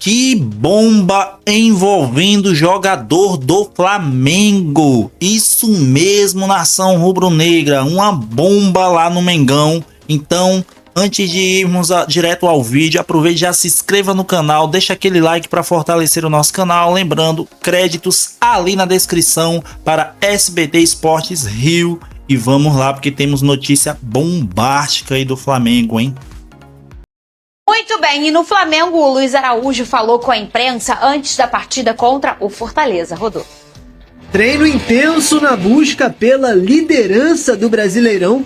Que bomba envolvendo o jogador do Flamengo. Isso mesmo, nação rubro-negra. Uma bomba lá no Mengão. Então, antes de irmos direto ao vídeo, aproveite e já se inscreva no canal. Deixa aquele like para fortalecer o nosso canal. Lembrando, créditos ali na descrição para SBT Esportes Rio. E vamos lá, porque temos notícia bombástica aí do Flamengo, hein? Muito bem, e no Flamengo o Luiz Araújo falou com a imprensa antes da partida contra o Fortaleza. Rodolfo. Treino intenso na busca pela liderança do Brasileirão.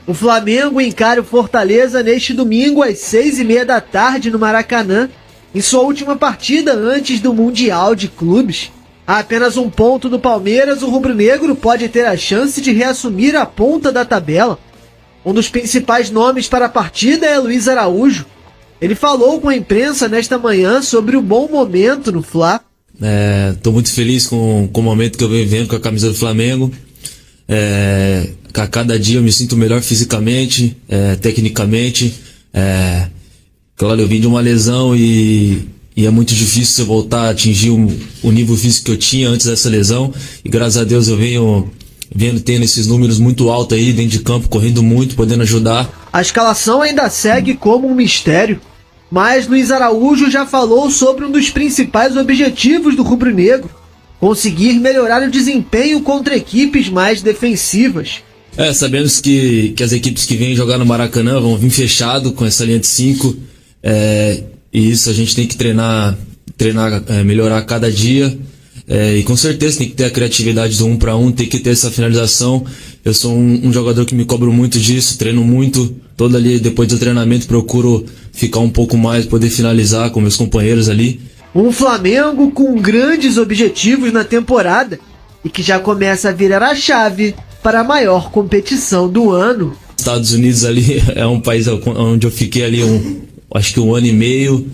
O Flamengo encara o Fortaleza neste domingo às 6h30 da tarde no Maracanã, em sua última partida antes do Mundial de Clubes. A apenas um ponto do Palmeiras, o rubro-negro pode ter a chance de reassumir a ponta da tabela. Um dos principais nomes para a partida é Luiz Araújo. Ele falou com a imprensa nesta manhã sobre o bom momento no Fla. Tô muito feliz com o momento que eu venho vivendo com a camisa do Flamengo. A cada dia eu me sinto melhor fisicamente, tecnicamente. Claro, eu vim de uma lesão e é muito difícil você voltar a atingir o nível físico que eu tinha antes dessa lesão. E graças a Deus eu venho tendo esses números muito altos aí dentro de campo, correndo muito, podendo ajudar. A escalação ainda segue como um mistério. Mas Luiz Araújo já falou sobre um dos principais objetivos do rubro-negro: conseguir melhorar o desempenho contra equipes mais defensivas. Sabemos que as equipes que vêm jogar no Maracanã vão vir fechado com essa linha de 5. E isso a gente tem que treinar, melhorar cada dia. E com certeza tem que ter a criatividade do 1 para 1, tem que ter essa finalização. Eu sou um jogador que me cobro muito disso, treino muito. Todo ali, depois do treinamento, procuro ficar um pouco mais, poder finalizar com meus companheiros ali. Um Flamengo com grandes objetivos na temporada e que já começa a virar a chave para a maior competição do ano. Estados Unidos ali é um país onde eu fiquei ali acho que 1 ano e meio.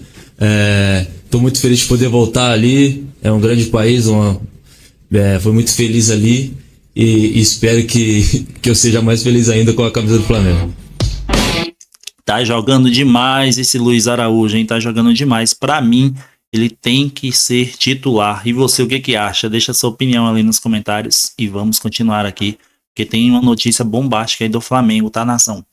Estou muito feliz de poder voltar ali. É um grande país, fui muito feliz ali e espero que eu seja mais feliz ainda com a camisa do Flamengo. Tá jogando demais esse Luiz Araújo, hein? Tá jogando demais. Pra mim, ele tem que ser titular. E você, o que acha? Deixa sua opinião ali nos comentários e vamos continuar aqui, porque tem uma notícia bombástica aí do Flamengo, tá, nação?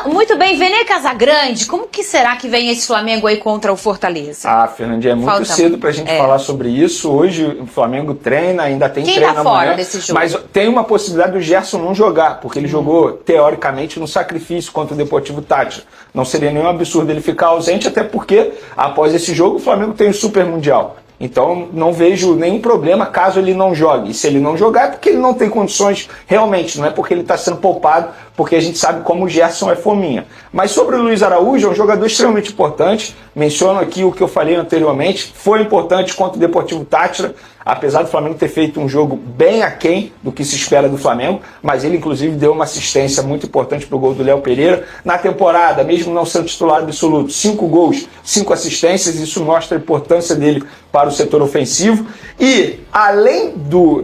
Muito bem, Vene Casagrande, como que será que vem esse Flamengo aí contra o Fortaleza? Fernandinha, é muito cedo pra gente falar sobre isso. Hoje o Flamengo treina, ainda tem treino tá amanhã, fora desse jogo? Mas tem uma possibilidade do Gerson não jogar, porque ele jogou, teoricamente, no sacrifício contra o Deportivo Táchira. Não seria nenhum absurdo ele ficar ausente, até porque, após esse jogo, o Flamengo tem o Super Mundial. Então não vejo nenhum problema caso ele não jogue. E se ele não jogar é porque ele não tem condições realmente, não é porque ele está sendo poupado, porque a gente sabe como o Gerson é fominha. Mas sobre o Luiz Araújo, é um jogador extremamente importante. Menciono aqui o que eu falei anteriormente, foi importante contra o Deportivo Táchira, apesar do Flamengo ter feito um jogo bem aquém do que se espera do Flamengo, mas ele inclusive deu uma assistência muito importante para o gol do Léo Pereira. Na temporada, mesmo não sendo titular absoluto, 5 gols, 5 assistências, isso mostra a importância dele para o setor ofensivo. E além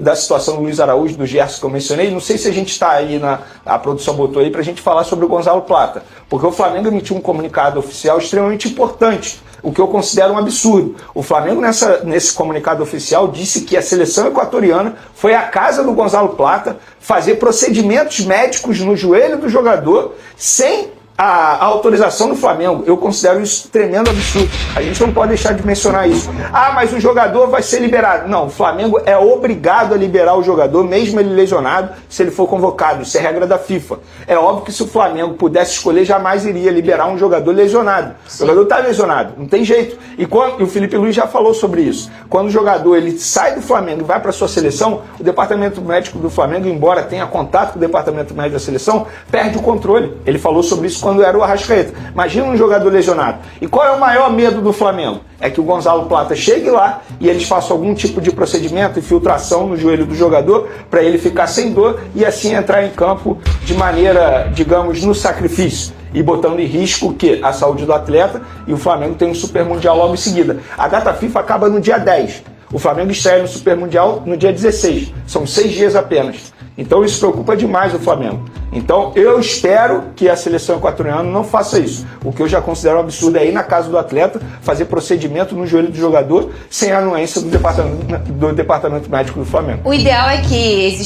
da situação do Luiz Araújo, do Gerson que eu mencionei, não sei se a gente está aí, a produção botou aí para a gente falar sobre o Gonzalo Plata, porque o Flamengo emitiu um comunicado oficial extremamente importante, o que eu considero um absurdo. O Flamengo nesse comunicado oficial disse que a seleção equatoriana foi à casa do Gonzalo Plata fazer procedimentos médicos no joelho do jogador sem a autorização do Flamengo. Eu considero isso tremendo absurdo. A gente não pode deixar de mencionar isso. Mas o jogador vai ser liberado. Não, o Flamengo é obrigado a liberar o jogador, mesmo ele lesionado, se ele for convocado. Isso é regra da FIFA. É óbvio que se o Flamengo pudesse escolher, jamais iria liberar um jogador lesionado. O jogador está lesionado, não tem jeito. E o Felipe Luiz já falou sobre isso. Quando o jogador ele sai do Flamengo e vai para a sua seleção, o departamento médico do Flamengo, embora tenha contato com o departamento médico da seleção, perde o controle. Ele falou sobre isso quando era o Arrascaeta. Imagina um jogador lesionado. E qual é o maior medo do Flamengo? É que o Gonzalo Plata chegue lá e eles façam algum tipo de procedimento, infiltração no joelho do jogador, para ele ficar sem dor e assim entrar em campo de maneira, digamos, no sacrifício, e botando em risco a saúde do atleta. E o Flamengo tem um Super Mundial logo em seguida. A data FIFA acaba no dia 10. O Flamengo estreia no Super Mundial no dia 16. São 6 dias apenas. Então isso preocupa demais o Flamengo. Então eu espero que a seleção equatoriana não faça isso. O que eu já considero um absurdo é ir na casa do atleta, fazer procedimento no joelho do jogador sem a anuência do departamento médico do Flamengo. O ideal é que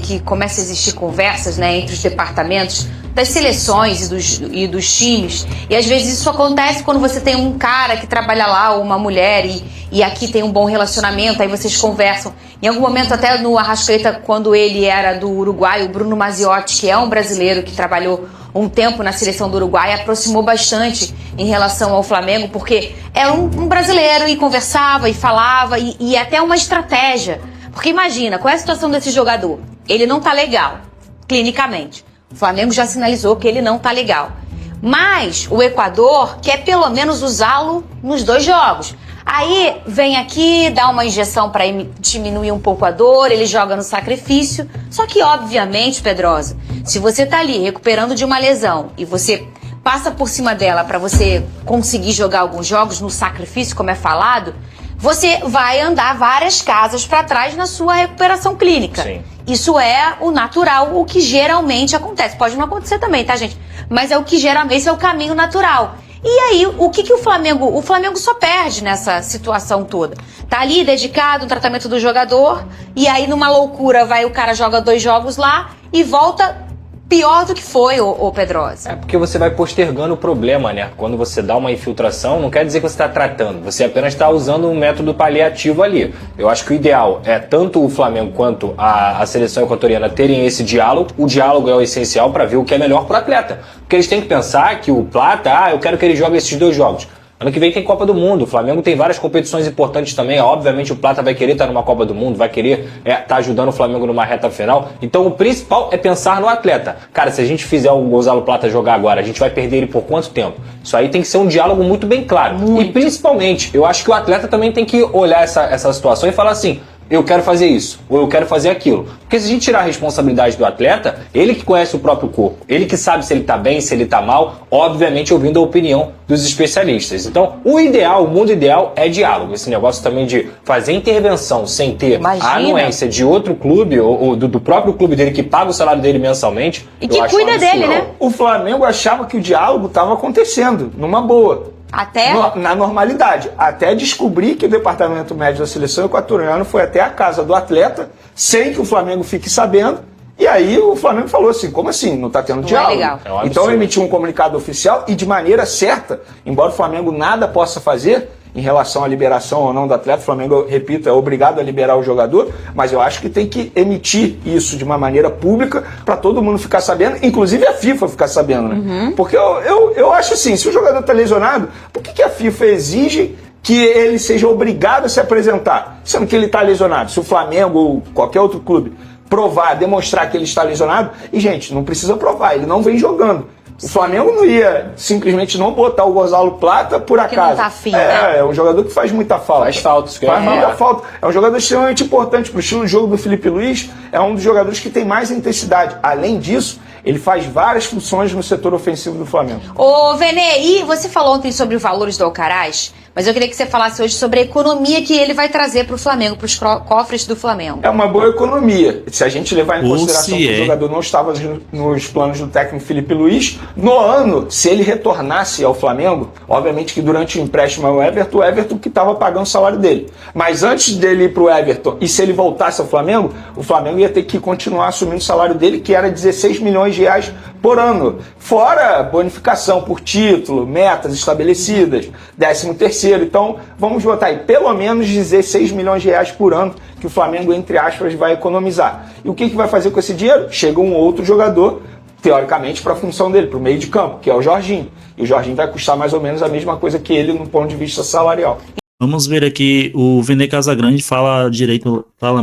que comece a existir conversas, né, entre os departamentos das seleções e dos times. E às vezes isso acontece quando você tem um cara que trabalha lá, ou uma mulher, e aqui tem um bom relacionamento, aí vocês conversam. Em algum momento, até no Arrascaeta, quando ele era do Uruguai, o Bruno Maziotti, que é um brasileiro que trabalhou um tempo na seleção do Uruguai, aproximou bastante em relação ao Flamengo, porque era um brasileiro e conversava e falava, e até uma estratégia. Porque imagina, qual é a situação desse jogador? Ele não tá legal, clinicamente. O Flamengo já sinalizou que ele não tá legal. Mas o Equador quer pelo menos usá-lo nos 2 jogos. Aí vem aqui, dá uma injeção para diminuir um pouco a dor, ele joga no sacrifício. Só que, obviamente, Pedrosa, se você tá ali recuperando de uma lesão e você passa por cima dela para você conseguir jogar alguns jogos no sacrifício, como é falado, você vai andar várias casas para trás na sua recuperação clínica. Sim. Isso é o natural, o que geralmente acontece. Pode não acontecer também, tá, gente? Mas é o que geralmente, esse é o caminho natural. E aí, o que o Flamengo... O Flamengo só perde nessa situação toda. Tá ali dedicado no tratamento do jogador, e aí numa loucura o cara joga 2 jogos lá e volta pior do que foi, ô Pedrosa. É porque você vai postergando o problema, né? Quando você dá uma infiltração, não quer dizer que você está tratando, você apenas está usando um método paliativo ali. Eu acho que o ideal é tanto o Flamengo quanto a seleção equatoriana terem esse diálogo. O diálogo é o essencial para ver o que é melhor para o atleta. Porque eles têm que pensar que o Plata, eu quero que ele jogue esses 2 jogos. Ano que vem tem Copa do Mundo, o Flamengo tem várias competições importantes também, obviamente o Plata vai querer estar numa Copa do Mundo, vai querer estar ajudando o Flamengo numa reta final, então o principal é pensar no atleta. Cara, se a gente fizer o Gonzalo Plata jogar agora, a gente vai perder ele por quanto tempo? Isso aí tem que ser um diálogo muito bem claro. Muito. E principalmente, eu acho que o atleta também tem que olhar essa situação e falar assim, eu quero fazer isso, ou eu quero fazer aquilo. Porque se a gente tirar a responsabilidade do atleta, ele que conhece o próprio corpo, ele que sabe se ele tá bem, se ele tá mal, obviamente ouvindo a opinião dos especialistas. Então, o ideal, o mundo ideal é diálogo. Esse negócio também de fazer intervenção sem ter a anuência de outro clube, ou do próprio clube dele que paga o salário dele mensalmente. E que cuida dele, né? O Flamengo achava que o diálogo estava acontecendo, numa boa. Até? Na normalidade. Até descobrir que o departamento médico da seleção equatoriana foi até a casa do atleta, sem que o Flamengo fique sabendo. E aí o Flamengo falou assim, como assim? Não está tendo diálogo? É legal. É um absurdo. Então emitiu um comunicado oficial e de maneira certa, embora o Flamengo nada possa fazer em relação à liberação ou não do atleta, o Flamengo, eu repito, é obrigado a liberar o jogador, mas eu acho que tem que emitir isso de uma maneira pública para todo mundo ficar sabendo, inclusive a FIFA ficar sabendo, né? Porque eu acho assim, se o jogador está lesionado, por que a FIFA exige que ele seja obrigado a se apresentar, sendo que ele está lesionado? Se o Flamengo ou qualquer outro clube provar, demonstrar que ele está lesionado, e gente, não precisa provar, ele não vem jogando. O Flamengo não ia simplesmente não botar o Gonzalo Plata por acaso. Não tá afim, né? É um jogador que faz muita falta. Faz falta, isso que Faz muita falta. É um jogador extremamente importante para o estilo de jogo do Felipe Luiz. É um dos jogadores que tem mais intensidade. Além disso, ele faz várias funções no setor ofensivo do Flamengo. Ô, Vene, e você falou ontem sobre os valores do Alcaraz, mas eu queria que você falasse hoje sobre a economia que ele vai trazer para o Flamengo, para os cofres do Flamengo. É uma boa economia. Se a gente levar em Ou consideração se que o é. jogador não estava nos planos do técnico Felipe Luiz, no ano, se ele retornasse ao Flamengo, obviamente que durante o empréstimo ao Everton, o Everton que estava pagando o salário dele. Mas antes dele ir para o Everton, e se ele voltasse ao Flamengo, o Flamengo ia ter que continuar assumindo o salário dele, que era 16 milhões de reais por ano. Fora bonificação por título, metas estabelecidas, 13º. Então, vamos botar aí, pelo menos 16 milhões de reais por ano que o Flamengo, entre aspas, vai economizar. E o que vai fazer com esse dinheiro? Chega um outro jogador, teoricamente, para a função dele, para o meio de campo, que é o Jorginho. E o Jorginho vai custar mais ou menos a mesma coisa que ele no ponto de vista salarial. Vamos ver aqui, o Vene Casagrande fala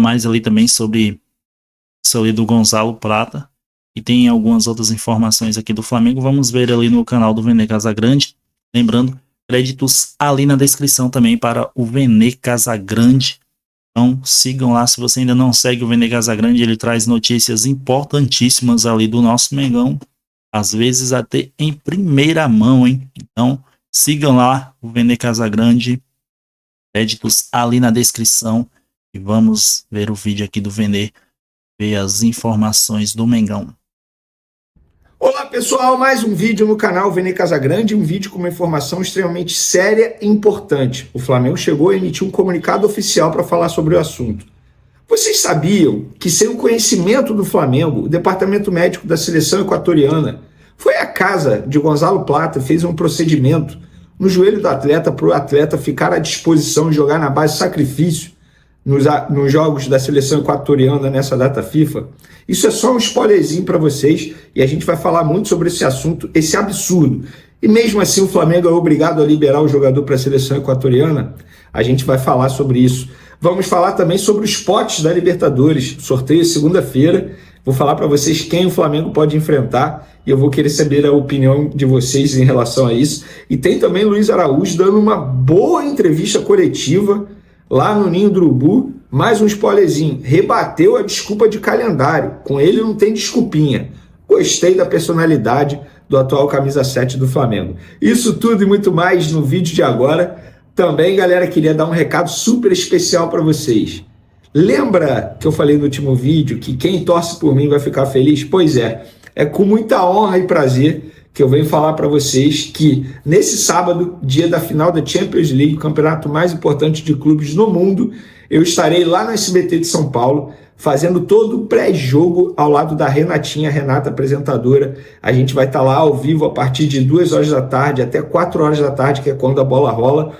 mais ali também sobre isso ali do Gonzalo Plata. E tem algumas outras informações aqui do Flamengo. Vamos ver ali no canal do Vene Casagrande. Lembrando, créditos ali na descrição também para o Vene Casagrande. Então sigam lá, se você ainda não segue o Vene Casagrande, ele traz notícias importantíssimas ali do nosso Mengão. Às vezes até em primeira mão, hein? Então sigam lá o Vene Casagrande. Créditos ali na descrição. E vamos ver o vídeo aqui do Vene ver as informações do Mengão. Olá pessoal, mais um vídeo no canal Vene Casagrande, um vídeo com uma informação extremamente séria e importante. O Flamengo chegou a emitir um comunicado oficial para falar sobre o assunto. Vocês sabiam que sem o conhecimento do Flamengo, o departamento médico da seleção equatoriana foi à casa de Gonzalo Plata e fez um procedimento no joelho do atleta para o atleta ficar à disposição de jogar na base sacrifício nos jogos da seleção equatoriana nessa data FIFA? Isso é só um spoilerzinho para vocês e a gente vai falar muito sobre esse assunto, esse absurdo. E mesmo assim o Flamengo é obrigado a liberar o jogador para a seleção equatoriana? A gente vai falar sobre isso. Vamos falar também sobre os potes da Libertadores, sorteio segunda-feira. Vou falar para vocês quem o Flamengo pode enfrentar e eu vou querer saber a opinião de vocês em relação a isso. E tem também Luiz Araújo dando uma boa entrevista coletiva lá no Ninho do Urubu. Mais um spoilerzinho, rebateu a desculpa de calendário, com ele não tem desculpinha. Gostei da personalidade do atual camisa 7 do Flamengo. Isso tudo e muito mais no vídeo de agora. Também, galera, queria dar um recado super especial para vocês. Lembra que eu falei no último vídeo que quem torce por mim vai ficar feliz? Pois é com muita honra e prazer que eu venho falar para vocês que nesse sábado, dia da final da Champions League, o campeonato mais importante de clubes no mundo, eu estarei lá no SBT de São Paulo, fazendo todo o pré-jogo ao lado da Renatinha, Renata, apresentadora. A gente vai estar lá ao vivo a partir de 2 horas da tarde até 4 horas da tarde, que é quando a bola rola.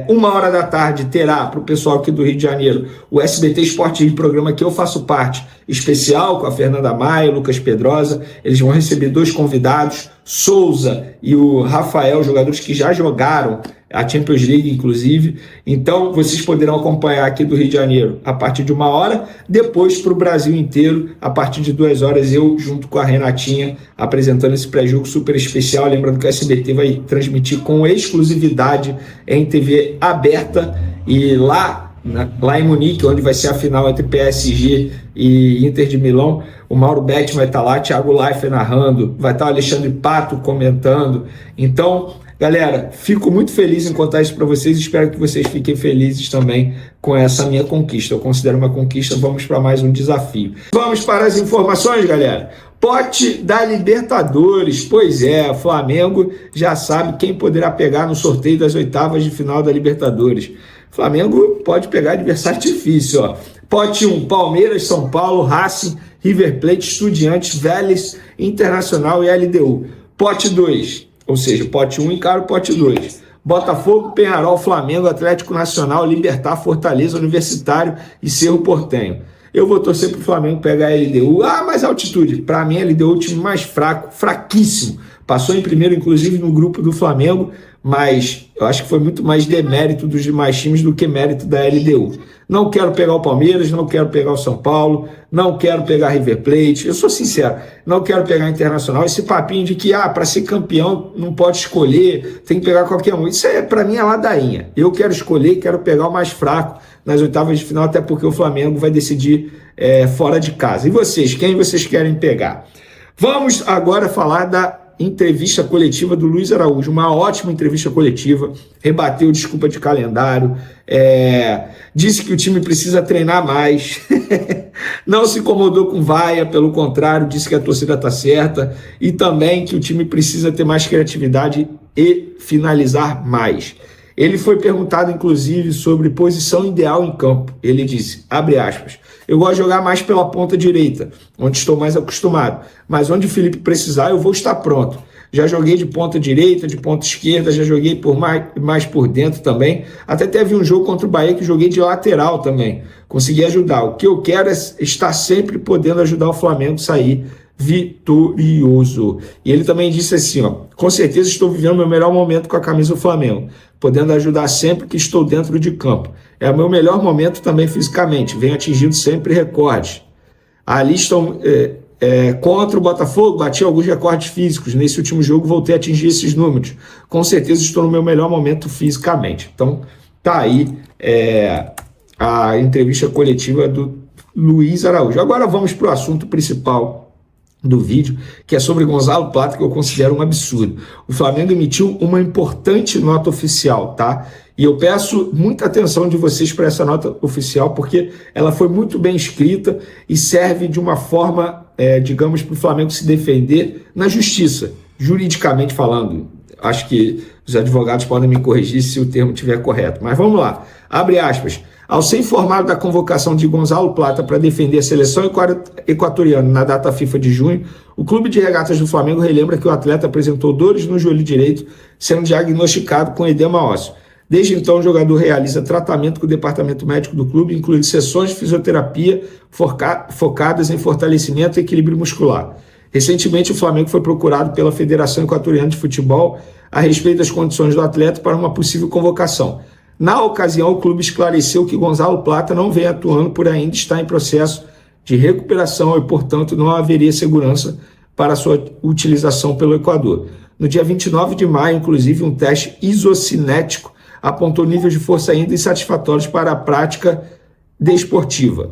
1 hora da tarde terá para o pessoal aqui do Rio de Janeiro o SBT Esporte Rio, programa que eu faço parte, especial com a Fernanda Maia, Lucas Pedrosa. Eles vão receber 2 convidados, Souza e o Rafael, jogadores que já jogaram a Champions League, inclusive. Então, vocês poderão acompanhar aqui do Rio de Janeiro a partir de 1 hora, depois para o Brasil inteiro, a partir de 2 horas, eu junto com a Renatinha, apresentando esse pré-jogo super especial. Lembrando que o SBT vai transmitir com exclusividade em TV aberta, e lá em Munique, onde vai ser a final entre PSG e Inter de Milão, o Mauro Betti vai estar lá, Thiago Leifert narrando, vai estar o Alexandre Pato comentando. Então, galera, fico muito feliz em contar isso para vocês, espero que vocês fiquem felizes também com essa minha conquista. Eu considero uma conquista. Vamos para mais um desafio. Vamos para as informações, galera. Pote da Libertadores. Pois é, o Flamengo já sabe quem poderá pegar no sorteio das oitavas de final da Libertadores. Flamengo pode pegar adversário difícil, ó. Pote 1, Palmeiras, São Paulo, Racing, River Plate, Estudiantes, Vélez, Internacional e LDU. Pote 2, ou seja, pote 1 encara o pote 2. Botafogo, Peñarol, Flamengo, Atlético Nacional, Libertad, Fortaleza, Universitário e Cerro Porteño. Eu vou torcer para o Flamengo pegar a LDU. Mas altitude. Para mim, a LDU é o time mais fraco, fraquíssimo. Passou em primeiro, inclusive, no grupo do Flamengo, mas eu acho que foi muito mais demérito dos demais times do que mérito da LDU. Não quero pegar o Palmeiras, não quero pegar o São Paulo, não quero pegar River Plate, eu sou sincero, não quero pegar Internacional. Esse papinho de que para ser campeão não pode escolher, tem que pegar qualquer um, isso para mim é ladainha. Eu quero escolher, quero pegar o mais fraco nas oitavas de final, até porque o Flamengo vai decidir fora de casa. E vocês, quem vocês querem pegar? Vamos agora falar da entrevista coletiva do Luiz Araújo, uma ótima entrevista coletiva, rebateu desculpa de calendário, disse que o time precisa treinar mais, não se incomodou com vaia, pelo contrário, disse que a torcida está certa, e também que o time precisa ter mais criatividade e finalizar mais. Ele foi perguntado, inclusive, sobre posição ideal em campo. Ele disse, abre aspas, eu gosto de jogar mais pela ponta direita, onde estou mais acostumado, mas onde o Felipe precisar, eu vou estar pronto. Já joguei de ponta direita, de ponta esquerda, já joguei mais por dentro também. Até teve um jogo contra o Bahia que joguei de lateral também. Consegui ajudar. O que eu quero é estar sempre podendo ajudar o Flamengo a sair vitorioso. E ele também disse assim, com certeza estou vivendo meu melhor momento com a camisa do Flamengo, podendo ajudar sempre que estou dentro de campo. É o meu melhor momento também fisicamente, venho atingindo sempre recordes. Ali estão contra o Botafogo, bati alguns recordes físicos, nesse último jogo voltei a atingir esses números, com certeza estou no meu melhor momento fisicamente. Então tá aí a entrevista coletiva do Luiz Araújo. Agora vamos para o assunto principal do vídeo, que é sobre Gonzalo Plata, que eu considero um absurdo. O Flamengo emitiu uma importante nota oficial, tá? E eu peço muita atenção de vocês para essa nota oficial, porque ela foi muito bem escrita e serve de uma forma, digamos, para o Flamengo se defender na justiça, juridicamente falando. Acho que os advogados podem me corrigir se o termo estiver correto. Mas vamos lá. Abre aspas. Ao ser informado da convocação de Gonzalo Plata para defender a seleção equatoriana na data FIFA de junho, o Clube de Regatas do Flamengo relembra que o atleta apresentou dores no joelho direito, sendo diagnosticado com edema ósseo. Desde então, o jogador realiza tratamento com o departamento médico do clube, incluindo sessões de fisioterapia focadas em fortalecimento e equilíbrio muscular. Recentemente, o Flamengo foi procurado pela Federação Equatoriana de Futebol a respeito das condições do atleta para uma possível convocação. Na ocasião, o clube esclareceu que Gonzalo Plata não vem atuando por ainda estar em processo de recuperação e, portanto, não haveria segurança para sua utilização pelo Equador. No dia 29 de maio, inclusive, um teste isocinético apontou níveis de força ainda insatisfatórios para a prática desportiva.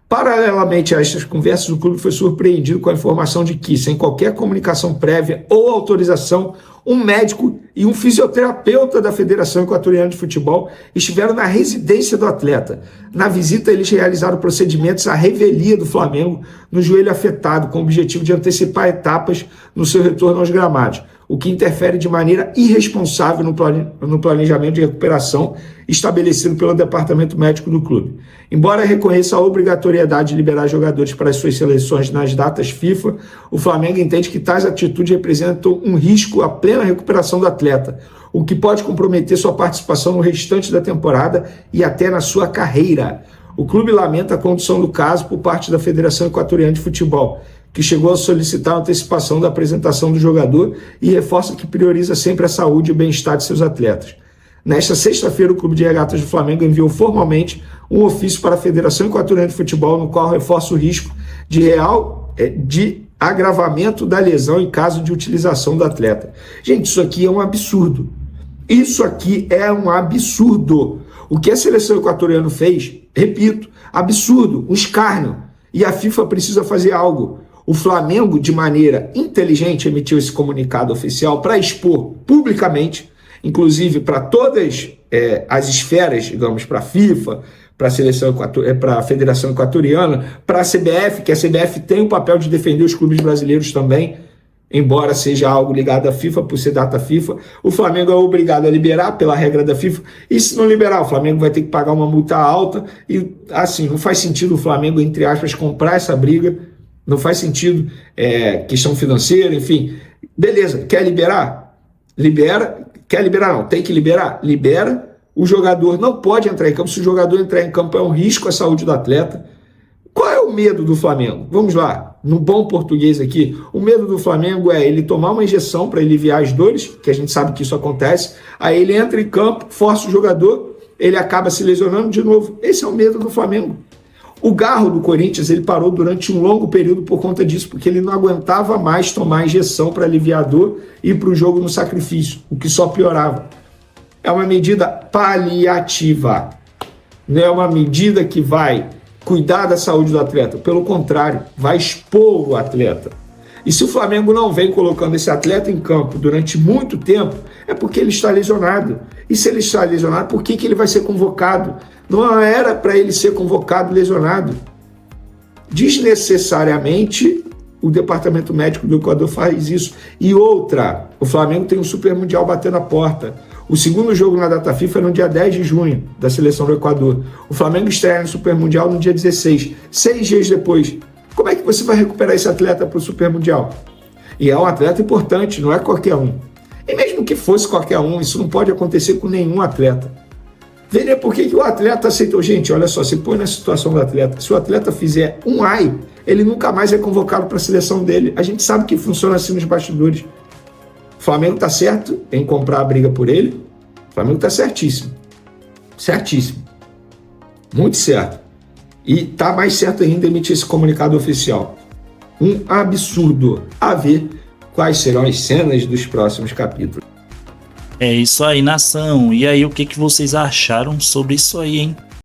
Paralelamente a estas conversas, o clube foi surpreendido com a informação de que, sem qualquer comunicação prévia ou autorização, um médico e um fisioterapeuta da Federação Equatoriana de Futebol estiveram na residência do atleta. Na visita, eles realizaram procedimentos à revelia do Flamengo no joelho afetado, com o objetivo de antecipar etapas no seu retorno aos gramados, o que interfere de maneira irresponsável no planejamento de recuperação estabelecido pelo departamento médico do clube. Embora reconheça a obrigatoriedade de liberar jogadores para as suas seleções nas datas FIFA, o Flamengo entende que tais atitudes representam um risco à plena recuperação do atleta, o que pode comprometer sua participação no restante da temporada e até na sua carreira. O clube lamenta a condução do caso por parte da Federação Equatoriana de Futebol, que chegou a solicitar a antecipação da apresentação do jogador e reforça que prioriza sempre a saúde e o bem-estar de seus atletas. Nesta sexta-feira, o Clube de Regatas do Flamengo enviou formalmente um ofício para a Federação Equatoriana de Futebol, no qual reforça o risco de agravamento da lesão em caso de utilização do atleta. Gente, isso aqui é um absurdo. Isso aqui é um absurdo. O que a seleção equatoriana fez, repito, absurdo, um escárnio. E a FIFA precisa fazer algo. O Flamengo, de maneira inteligente, emitiu esse comunicado oficial para expor publicamente, inclusive para todas as esferas, digamos, para a FIFA, para a Federação Equatoriana, para a CBF, que a CBF tem o papel de defender os clubes brasileiros também, embora seja algo ligado à FIFA, por ser data FIFA. O Flamengo é obrigado a liberar pela regra da FIFA, e se não liberar, o Flamengo vai ter que pagar uma multa alta, e assim, não faz sentido o Flamengo, entre aspas, comprar essa briga, não faz sentido, questão financeira, enfim. Beleza, quer liberar? Libera. Quer liberar? Não, tem que liberar? Libera. O jogador não pode entrar em campo. Se o jogador entrar em campo, é um risco à saúde do atleta. Qual é o medo do Flamengo? Vamos lá, no bom português aqui. O medo do Flamengo é ele tomar uma injeção para aliviar as dores, que a gente sabe que isso acontece. Aí ele entra em campo, força o jogador, ele acaba se lesionando de novo. Esse é o medo do Flamengo. O Garro do Corinthians, ele parou durante um longo período por conta disso, porque ele não aguentava mais tomar injeção para aliviar a dor e ir para o jogo no sacrifício, o que só piorava. É uma medida paliativa, não é uma medida que vai cuidar da saúde do atleta, pelo contrário, vai expor o atleta. E se o Flamengo não vem colocando esse atleta em campo durante muito tempo, é porque ele está lesionado. E se ele está lesionado, por que ele vai ser convocado? Não era para ele ser convocado lesionado. Desnecessariamente, o departamento médico do Equador faz isso. E outra, o Flamengo tem um Super Mundial batendo a porta. O segundo jogo na data FIFA é no dia 10 de junho, da seleção do Equador. O Flamengo estreia no Super Mundial no dia 16, 6 dias depois. Como é que você vai recuperar esse atleta para o Super Mundial? E é um atleta importante, não é qualquer um. E mesmo que fosse qualquer um, isso não pode acontecer com nenhum atleta. Veja por que o atleta aceitou. Gente, olha só, se põe na situação do atleta. Se o atleta fizer um AI, ele nunca mais é convocado para a seleção dele. A gente sabe que funciona assim nos bastidores. O Flamengo está certo em comprar a briga por ele. O Flamengo está certíssimo. Certíssimo. Muito certo. E está mais certo ainda emitir esse comunicado oficial. Um absurdo. A ver quais serão as cenas dos próximos capítulos. É isso aí, nação. E aí, o que vocês acharam sobre isso aí, hein?